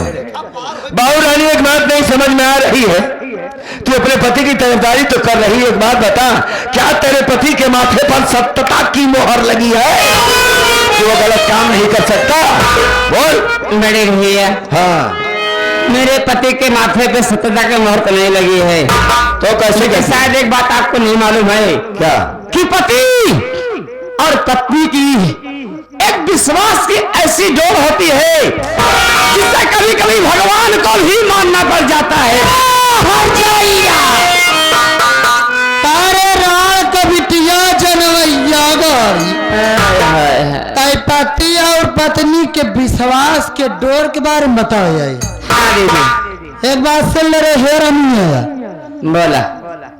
बाबू रानी एक बात नहीं समझ में आ रही है, तू अपने पति की तरफदारी तो कर रही है, एक बात बता, क्या तेरे पति के माथे पर सत्यता की मोहर लगी है कि वो गलत काम नहीं कर सकता? बोल। बड़े भैया, हाँ, मेरे पति के माथे पे सत्यता की मोहर तो नहीं लगी है। तो कैसे? शायद एक बात आपको नहीं मालूम है क्या? कि पति और पत्नी की एक विश्वास की ऐसी जोड़ होती है जिससे कभी कभी भगवान को भी मानना पड़ जाता है। तारे राण कबिटिया जनवैया गौरी, पति और पत्नी के विश्वास के डोर के बारे में बताओ जाए। एक बात सुन ले रहे हे रमिया, बोला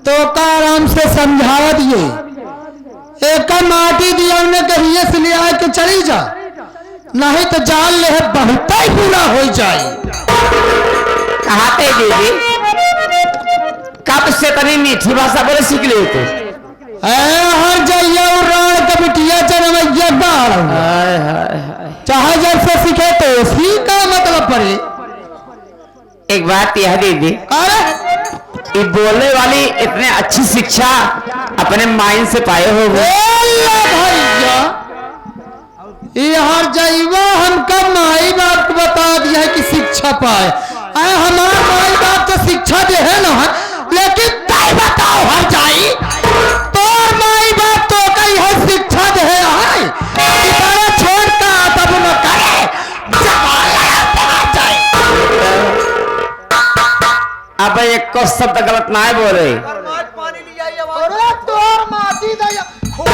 तो का आराम से समझावा दिए, एक माटी दिया उन्हें कहिए से ले आके चली जा, नहीं तो जान ले बहुत ही पूरा हो जाए। कहते दीदी कब से तनी मीठी भाषा बोले सीख ले तो हर जाइए राण कबिटिया जनवैया गाड़, चाहे जब से सीखे तो उसी का मतलब पड़े। एक बात यह दीदी, अरे ये बोलने वाली इतने अच्छी शिक्षा अपने माइन से पाए हो भैया, ये हर जाइवा हमका माई बाप को बता दिया है कि शिक्षा पाए। अरे हमारा माई बाप तो शिक्षा दे है ना, लेकिन ताई बताओ हर जाई तो माई बाप तो कई है शिक्षा दे है इतना छोड़ का तब न करे जाए। अब एक को शब्द गलत ना है बोले। अरे तोर माटी दया खूब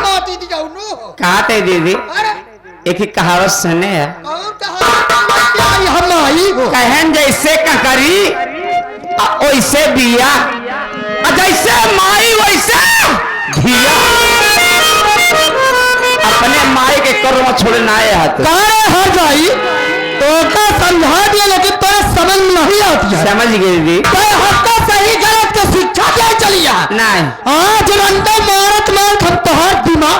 माटी दिया नो। कहते दीदी एक ही कहावत सुने है, हम आई हो कहन जैसे ककरी वैसे बिया, जैसे माई वैसे धिया। अपने माई के कर्म छोड़े ना हाथ हर जाई तो का समझा दिया, लेकिन तो समझ नहीं आती है। समझ गए दीदी, तो हक्का सही गलत के शिक्षा दे चलिया नहीं आज रंडे मारत मारत हम तोहर दिमाग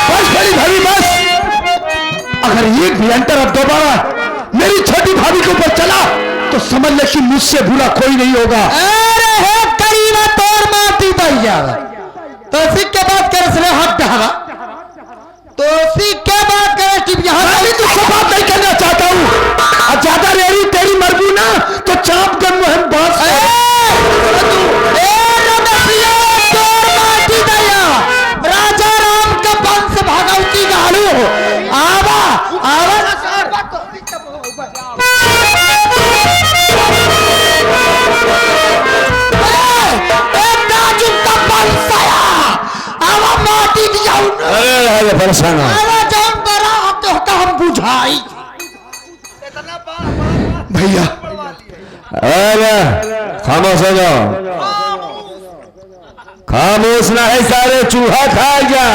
बस बड़ी भाभी बस, अगर एक भी अंतर अब दोबारा मेरी छोटी भाभी के ऊपर चला तो समझ ले कि मुझसे बुरा कोई नहीं होगा। अरे हे करीना तोर माटी दैया, तो सिख के बात करे से हट हवा, तो सिख के बात करे कि यहाँ मैं तो सब बात नहीं करना चाहता हूँ, और ज्यादा रेड़ी तेरी मर्जी ना तो चाप कर मुहम बात राजा राम का वंश भगवती गाड़ू हो आवा आवा परेशान हम बुझाई भैया। अरे खामोश हो जाओ, खामोश ना है सारे, चूहा खा जा,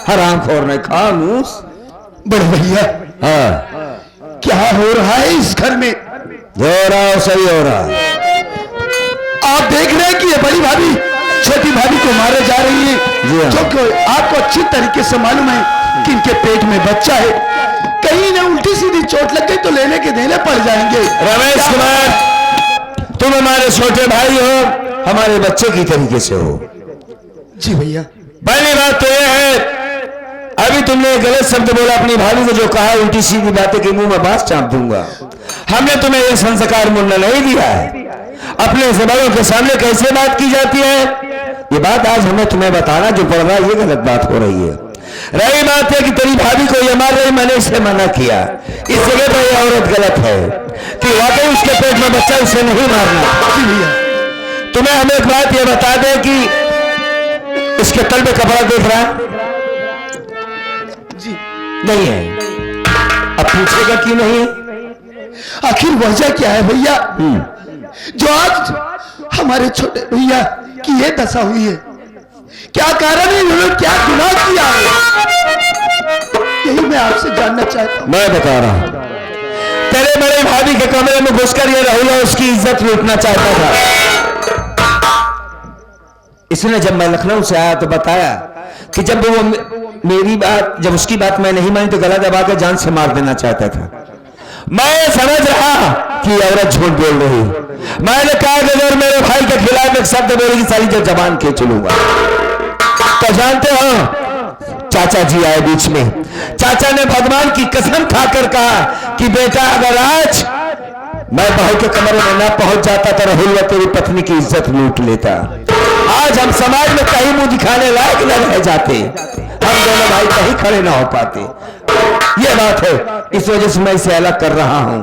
हराम खोर नहीं, खामोश। बड़े भैया हाँ, क्या हो रहा है इस घर में? जो हो रहा है सही हो रहा है। आप देख रहे हैं कि ये बड़ी भाभी छोटी भाभी को मारे जा रही है, जो कि आपको अच्छी तरीके से मालूम है कि इनके पेट में बच्चा है, कहीं ना उल्टी सीधी चोट लग गई तो लेने के देने पड़ जाएंगे। रमेश कुमार, तुम हमारे छोटे भाई हो, हमारे बच्चे की तरीके से हो। जी भैया। पहली बात तो यह है, अभी तुमने गलत शब्द बोला अपनी भाभी को, जो कहा उल्टी सीधी बातें के मुंह में बात चाप दूंगा। हमने तुम्हें यह संस्कार मुन्ना नहीं दिया है, अपने से बड़ों के सामने कैसे बात की जाती है, ये बात आज हमें तुम्हें बताना जो पड़ रहा है, ये गलत बात हो रही है। रही बात है कि तेरी भाभी को ये मार रही, मैंने इसे मना किया, इस जगह पर यह औरत गलत है कि वाकई उसके पेट में बच्चा, उसे नहीं मारना। तुम्हें हमें एक बात ये बता दे कि इसके तल में कपड़ा देख रहा है? जी नहीं है। अब पूछेगा क्यों नहीं है? आखिर वजह क्या है भैया जो आज हमारे छोटे भैया की ये दशा हुई है? क्या कारण है, इन्होंने क्या गुनाह किया है, यही मैं आपसे जानना चाहता हूं। मैं बता रहा हूं, तेरे बड़े भाभी के कमरे में घुसकर ये राहुल उसकी इज्जत लूटना चाहता था। इसने जब मैं लखनऊ से आया तो बताया कि जब वो मेरी बात, जब उसकी बात मैं नहीं मानी तो गला दबा के जान से मार देना चाहता था। मैं समझ रहा कि औरत झूठ बोल रही। मैंने कहा कि अगर मेरे भाई के खिलाफ एक शब्द बोलेगी सारी जो जबान खींच लूंगा। तो जानते हो चाचा जी आए बीच में। चाचा ने भगवान की कसम खाकर कहा कि बेटा अगर आज मैं बहू के कमरे में ना पहुंच जाता तो राहुल तेरी पत्नी की इज्जत लूट लेता। आज हम समाज में कहीं मुंह दिखाने लायक न रह जाते, हम दोनों भाई कहीं खड़े ना हो पाते। ये बात है, इस वजह से मैं इसे अलग कर रहा हूं।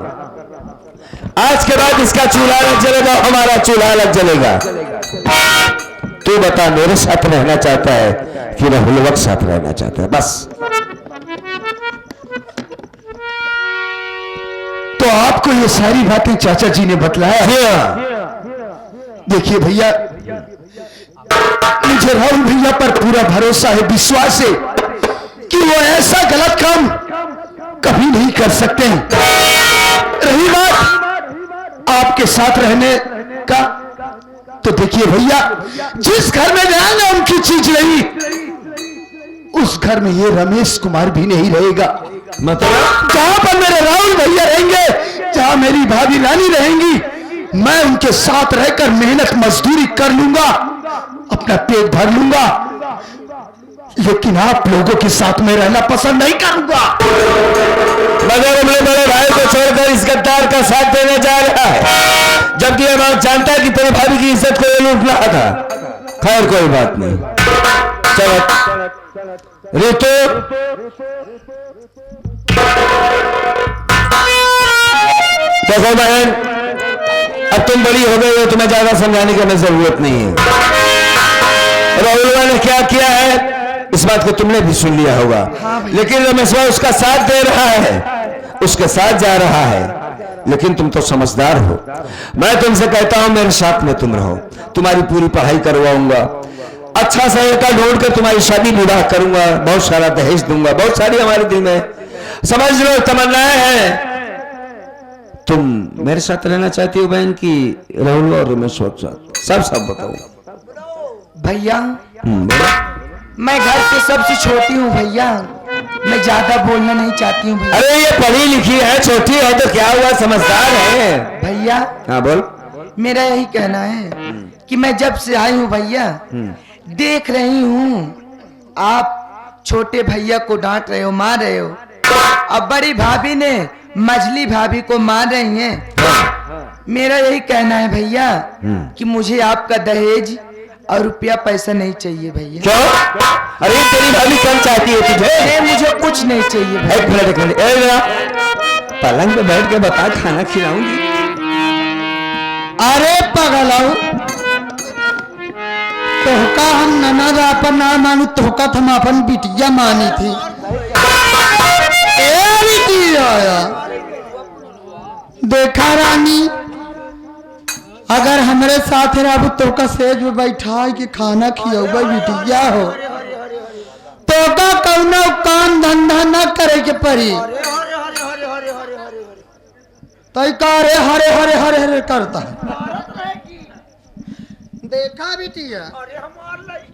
आज के बाद इसका चूल्हा अलग जलेगा, हमारा चूल्हा अलग जलेगा। तू बता मेरे साथ रहना चाहता है कि राहुल के साथ रहना चाहता है? बस तो आपको ये सारी बातें चाचा जी ने बतलाया है। देखिए भैया, मुझे राहुल भैया पर पूरा भरोसा है, विश्वास है कि वो ऐसा गलत काम कभी नहीं कर सकते हैं। रही बात आपके साथ रहने का, तो देखिए भैया, जिस घर में जाएंगे उनकी चीज रही, उस घर में ये रमेश कुमार भी नहीं रहेगा। मतलब जहां पर मेरे राहुल भैया रहेंगे, जहां मेरी भाभी रानी रहेंगी, मैं उनके साथ रहकर मेहनत मजदूरी कर लूंगा, अपना पेट भर लूंगा, लेकिन आप लोगों के साथ में रहना पसंद नहीं करूंगा। मगर अपने बड़े भाई को छोड़कर इस गद्दार का साथ देने जा रहा है, जबकि हम जानता है कि तेरे भाभी की इज्जत को ये लूट रहा था। खैर कोई बात नहीं, चलो रितु देखो बहन, अब तुम बड़ी हो गई हो, तुम्हें ज्यादा समझाने की हमें जरूरत नहीं है। राहुल ने क्या किया है इस बात को तुमने भी सुन लिया होगा। लेकिन रमेश उसका साथ दे रहा है, उसके साथ जा रहा है, लेकिन तुम तो समझदार हो। मैं तुमसे कहता हूं मेरे साथ में तुम रहो, तुम्हारी पूरी पढ़ाई करवाऊंगा, अच्छा सा लड़का ढूंढ कर तुम्हारी शादी विवाह करूंगा, बहुत सारा दहेज दूंगा, बहुत सारी हमारे दिल में समझ लो तमन्नाएं हैं। तुम मेरे साथ रहना चाहती हो बहन की राहुल और रमेश के साथ? सब बताओ भैया। मैं घर पे सबसे छोटी हूँ भैया, मैं ज्यादा बोलना नहीं चाहती हूँ भैया। अरे ये पढ़ी लिखी है, छोटी है तो क्या हुआ, समझदार है भैया। हाँ बोल। मेरा यही कहना है कि मैं जब से आई हूँ भैया, देख रही हूँ आप छोटे भैया को डांट रहे हो, मार रहे हो, अब बड़ी भाभी ने मझली भाभी को मार रही हैं। मेरा यही कहना है भैया कि मुझे आपका दहेज और रुपया पैसा नहीं चाहिए भैया। क्यों? अरे तेरी भाभी कम चाहती है तुझे? मुझे कुछ नहीं चाहिए भैया। एक मिनट पलंग पे बैठ के बता, खाना खिलाऊंगी। अरे पगलाऊ, तोहका हम ननद अपन ना मानी, तोहका हम अपन बिटिया मानी थी। देखा रानी, अगर हमारे साथ रहू तो का सेज में बैठा के खाना खियाऊगा बिटिया हो, तो का कौनो काम धंधा न करे के पड़ी। तय का रे हरे हरे हरे हरे करता है। देखा बिटिया,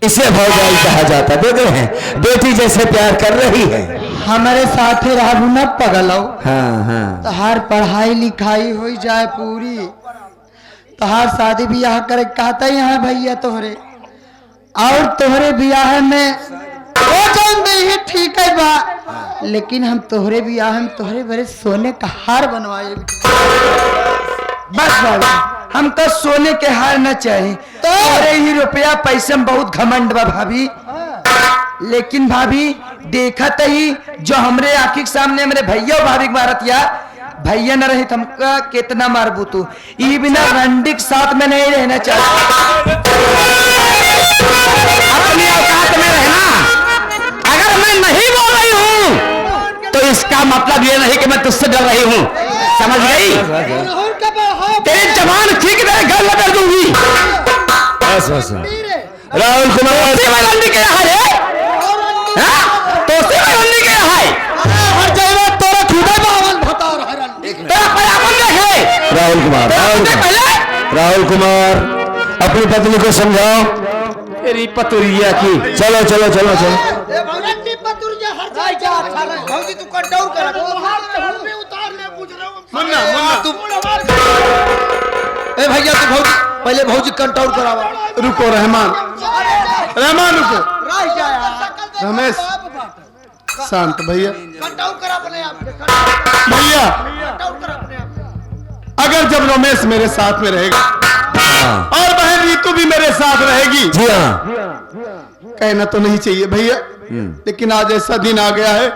इसे भौजाई कहा जाता। देख रहे हैं बेटी जैसे प्यार कर रही है। हमारे साथ रहू न पगलाओ। हाँ हाँ। तहार पढ़ाई लिखाई हो जाए पूरी, तहार शादी ब्याह करे कहता यहाँ भैया तोहरे, और तोहरे ब्याह में वो जान दे ठीक है बा, लेकिन हम तोहरे ब्याह में तोहरे बड़े सोने का हार बनवाए। बस बाबू, हमको सोने के हार न चाहिए, तोहरे ही रुपया पैसे में बहुत घमंड बा भाभी। लेकिन भाभी देखा ही जो हमरे आंखी के सामने हमरे भैया भाभी मारत या भैया न रही तुमका कितना मारबू तू, ये बिना रंडी के साथ में नहीं रहना चाहिए। अपनी औकात में रहना। अगर मैं नहीं बोल रही हूँ तो इसका मतलब ये नहीं कि मैं तुझसे डर रही हूँ, समझ गई? तेरी जबान ठीक है, गल कर दूंगी। राहुल कुमार तो रंडी के यहाँ है, तो रंडी के यहाँ है, हर जगह तोरा खुदा बावन बता रहा है। तेरा पयापन देखे। राहुल कुमार, राहुल कुमार अपनी पत्नी को समझाओ। तेरी पतुरिया की। चलो चलो चलो चलो। भौजी तू कंट्रोल कर। मुन्ना मुन्ना तू ए भैया तू भौजी पहले भौजी कंट्रोल करावा। रुको रहमान, रहमान रुको। रमेश शांत भैया। कंट्रोल कर अपने आप भैया अगर जब रमेश मेरे साथ में रहेगा और बहन रीतू भी मेरे साथ रहेगी, जी हाँ, कहना तो नहीं चाहिए भैया, लेकिन आज ऐसा दिन आ गया है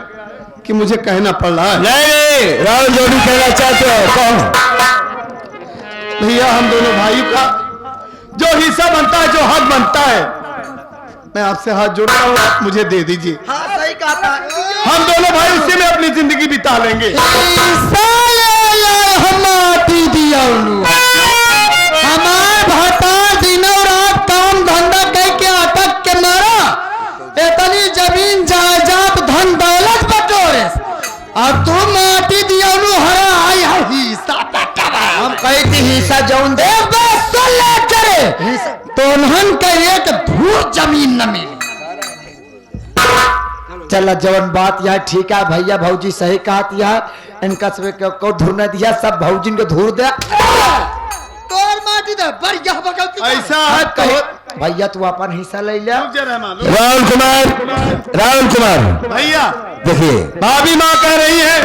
कि मुझे कहना पड़ रहा है। नहीं राहुल जोड़ी कहना चाहते हो कौन? भैया हम दोनों भाई का जो हिस्सा बनता है, जो हक बनता है, मैं आपसे हाथ जोड़ रहा हूँ, आप मुझे दे दीजिए। हाँ सही कहा। हम दोनों भाई उसी में अपनी जिंदगी बिता लेंगे। हमारे भाता दिनों रात काम धंधा करके अटक के मारा, इतनी जमीन जायदाद धन दौलत बटोरे, और तू माटी दिया हरा आई हिस्सा। हम कहती हिस्सा जौन दे बस सुन ले करे तो उन्हन के एक धूर जमीन न मिली। चल जवन बात यह ठीक है भैया, भौजी सही कहा यह इनका सब को धूर न दिया, सब भौजी को धूर दे तोर माटी दे बढ़िया बगल ऐसा भैया तू अपन हिस्सा ले ले। राहुल कुमार भैया देखिए, भाभी माँ कह रही है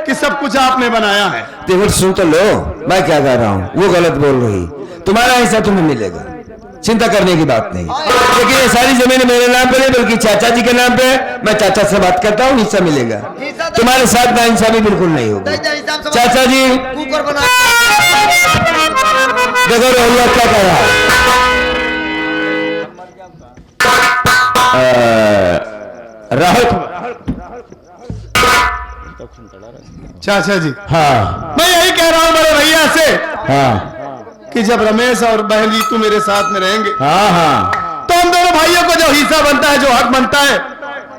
कि सब कुछ आपने बनाया है। तो सुन तो लो, मैं क्या कह रहा हूँ, वो गलत बोल रही। तुम्हारा हिस्सा तुम्हें मिलेगा, चिंता करने की बात नहीं। लेकिन ये सारी जमीन मेरे नाम पे नहीं बल्कि चाचा जी के नाम पे। मैं चाचा से बात करता हूँ, हिस्सा मिलेगा। तुम्हारे साथ नाइंसाफी बिल्कुल नहीं होगी। चाचा जी कुकर बना देखो रहुआ क्या कह रहा है। राहुल चाचा जी हाँ मैं यही कह रहा हूँ बड़े भैया से हाँ कि जब रमेश और बहन रीतू मेरे साथ में रहेंगे हाँ हाँ, तो हम दोनों भाइयों को जो हिस्सा बनता है, जो हक बनता है,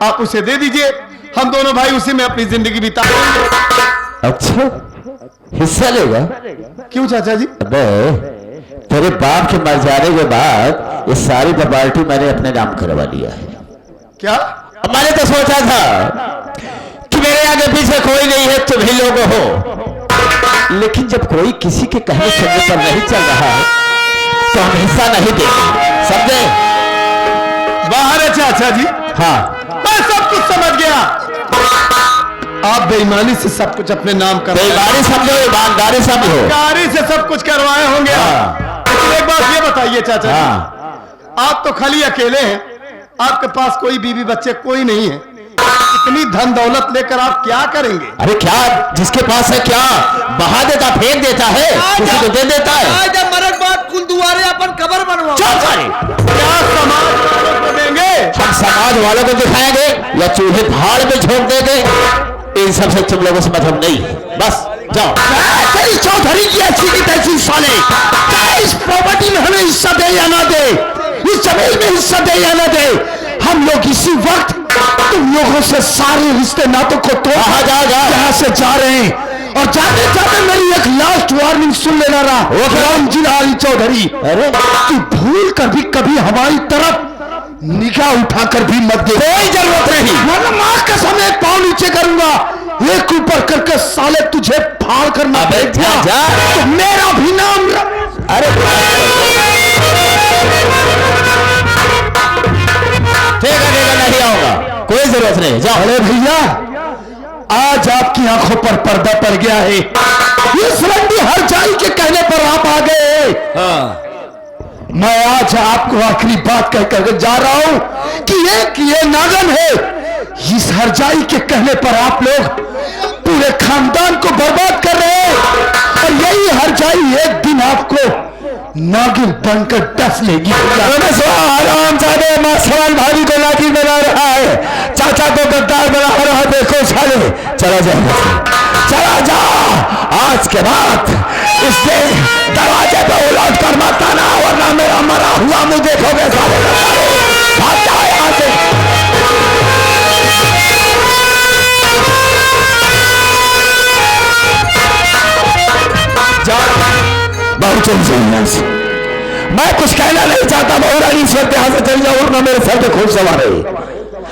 आप उसे दे दीजिए। हम दोनों भाई उसी में अपनी जिंदगी बिता लेंगे। अच्छा हिस्सा लेगा? क्यों चाचा जी? अबे तेरे बाप के मर जाने के बाद ये सारी प्रॉपर्टी मैंने अपने नाम करवा लिया है। क्या? मैंने तो सोचा था कि मेरे आगे पीछे कोई नहीं है, तुम ही लोग हो। लेकिन जब कोई किसी के कहने सुनने पर नहीं चल रहा है तो हम हिस्सा नहीं देंगे, समझे? बाहर है चाचा जी। हाँ मैं सब कुछ समझ गया। आप बेईमानी से सब कुछ अपने नाम कर, बेईमानी समझो, ईमानदारी समझो। ईमानदारी से सब कुछ करवाए होंगे। हाँ। लेकिन एक बात ये बताइए चाचा जी, हाँ आप तो खाली अकेले हैं, आपके पास कोई बीवी बच्चे कोई नहीं है। इतनी धन दौलत लेकर आप क्या करेंगे? अरे क्या जिसके पास है क्या बहा देता, फेंक देता है, किसी को दे देता है। जब मरक बात कुल दुआरे अपन कबर बनवा क्या समाज वालों को देंगे? हम समाज वालों को दिखाएंगे या चूहे भाड़ में झोंक देंगे? इन सबसे तुम लोगों से मतलब नहीं है, बस जाओ। तेरी चौधरी की अच्छी की तैसी साले, चाहे इस प्रॉपर्टी में हमें हिस्सा दे या ना दे, इस जमीन में हिस्सा दे या ना दे, हम लोग इसी वक्त तुम लोगों से सारे रिश्ते नातों को तोड़ यहाँ से जा रहे हैं। और जाते जाते मेरी एक लास्ट वार्निंग सुन लेना रहा रामजी चौधरी, अरे तू भूल कर भी कभी हमारी तरफ निगाह उठाकर भी मत दे। कोई जरूरत नहीं, वरना मां कसम एक पाँव नीचे करूंगा, एक ऊपर करके साले तुझे फाड़ कर ना अबे जा जा। तो मेरा भी नाम अरे ठीक है नहीं आऊंगा, कोई जरूरत नहीं, जाओ। अरे भैया आज आपकी आंखों पर पर्दा पड़ गया है। इस रंडी हर जाई के कहने पर आप आ गए। हाँ मैं आज आपको आखिरी बात कह कर जा रहा हूं कि एक ये नागन है, इस हरजाई के कहने पर आप लोग पूरे खानदान को बर्बाद कर रहे हैं, और यही हरजाई एक दिन आपको नागिन बनकर डस लेगी। आराम साधे मासवान भाभी को नागिन बना रहा है, चाचा को गद्दार बना रहा है। देखो साले चला जा, आज के बाद इससे दरवाजे पे उलट कर मत आना, वरना मेरा मरा हुआ मुझे देखोगे साले। भाग जाओ यहाँ से। बहुत चल से मैं कुछ कहना नहीं चाहता, बहुरानी इस वक्त यहाँ से चल जाओ, ना मेरे सर पे खून सवार है,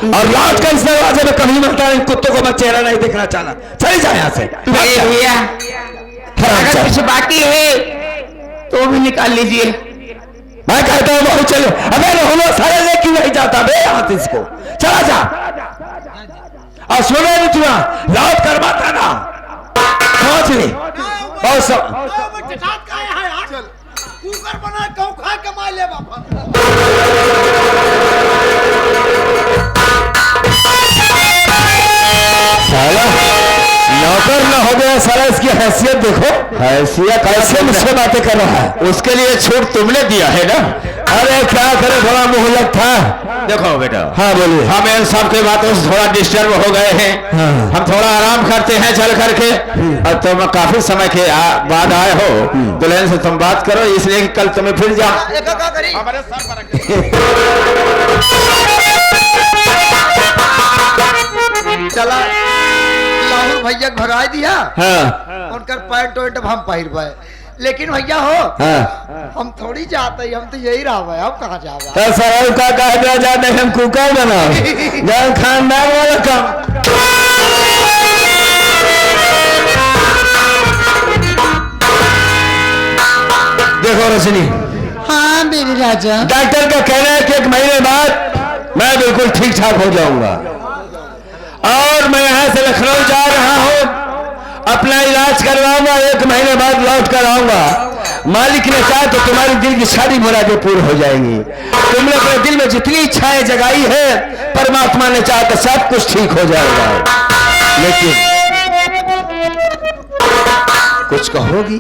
और लौट कर इस दरवाजे में कभी मत आना, इन कुत्तों को मैं चेहरा नहीं देखना चाहना, चले जाए यहाँ से। भैया अगर कुछ बाकी है तो भी निकाल लीजिए। मैं कहता हूँ बहुत चलो, अबे रोहनो सारे लेके नहीं जाता बे हाथ इसको, चला जा। और सुनो नहीं तुआ, लौट कर मत आना, समझ ली बहुत सब। कुकर बना कौ खा कमा ले बापा। साला नौकर न हो गया साला, इसकी हैसियत देखो, हैसियत कैसे मुझसे बातें कर रहा है। उसके लिए छूट तुमने दिया है ना। अरे क्या करे, थोड़ा मुहलत था। देखो बेटा, हाँ बोलिए। हम इन सब के बातों से थोड़ा डिस्टर्ब हो गए हैं। हाँ। हम थोड़ा आराम करते हैं चल करके। और तुम काफी समय के बाद आए हो, दुल्हन से तुम बात करो, इसलिए कि कल तुम्हें फिर जा चला लाहौर भैया भगाई दिया। हाँ उनकर पैंट वैंट हम पहिर पाए, लेकिन भैया हो हाँ, हम थोड़ी जाते हैं, हम तो यही रहा है, हम कहाँ जावा। तो सरल का कह जाते हम कुकर बनाओ, जब खानदान वाला काम। देखो रजनी, हाँ मेरे राजा, डॉक्टर का कहना है कि 1 महीने बाद मैं बिल्कुल ठीक ठाक हो जाऊंगा, और मैं यहाँ से लखनऊ जा रहा हूँ, अपना इलाज करवाऊंगा, 1 महीने बाद लौट कर आऊंगा। मालिक ने चाहा तो तुम्हारी दिल की सारी मुरादें पूरी हो जाएंगी। तुमने अपने दिल में जितनी इच्छाएं जगाई है, परमात्मा ने चाहा तो सब कुछ ठीक हो जाएगा। लेकिन कुछ कहोगी?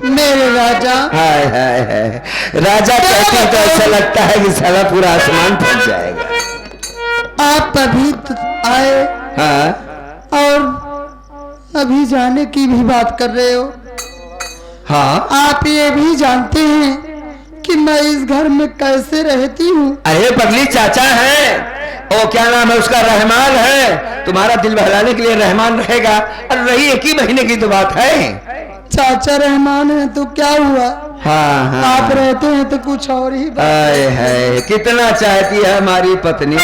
मेरे राजा, हाय हाय हाय, राजा कहते हैं तो ऐसा लगता है कि साला पूरा आसमान फट जाएगा। आप अभी आए हाँ और अभी जाने की भी बात कर रहे हो। हाँ, आप ये भी जानते हैं कि मैं इस घर में कैसे रहती हूँ। अरे पगली चाचा है, ओ क्या नाम है उसका, रहमान है, तुम्हारा दिल बहलाने के लिए रहमान रहेगा। और रही 1 ही महीने की तो बात है। चाचा रहमान है तो क्या हुआ, हाँ हाँ, आप रहते हैं तो कुछ और ही बात। हाय हाय, कितना चाहती है हमारी पत्नी।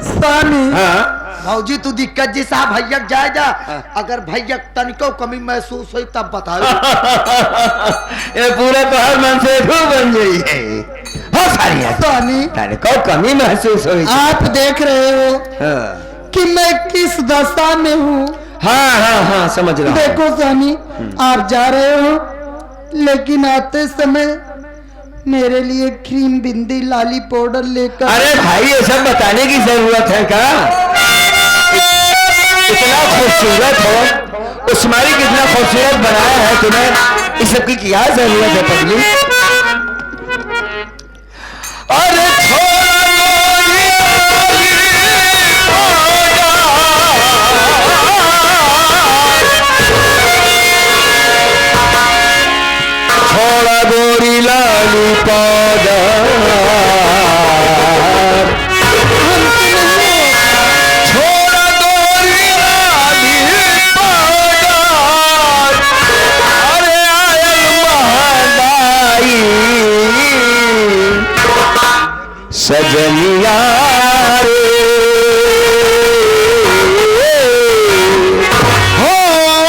स्वामी, हाँ भौजी तू दिक्कत जी साहब भैया जाए जा, अगर भैया तनिको कमी महसूस हुई तब बताओ। ये पूरा तो हर मन से धू बन गई है, बहुत सारी है। स्वामी, तनिको कमी महसूस हुई। आप देख रहे हो हाँ कि मैं किस दशा में हूँ। हाँ हाँ हाँ, समझ रहा हूँ। देखो स्वामी, आप जा रहे हो, लेकिन आते समय मेरे लिए क्रीम, बिंदी, लाली पाउडर लेकर। अरे भाई, ये सब बताने की जरूरत है क्या? इतना खूबसूरत हो, उस्मानी कितना खूबसूरत बनाया है तुम्हें, इस सब की क्या जरूरत है पगली? अरे थोड़ा गोरी लाली पाउडर, थोड़ा गोरी लाली पाउडर, अरे आयल महंगाई सजनिया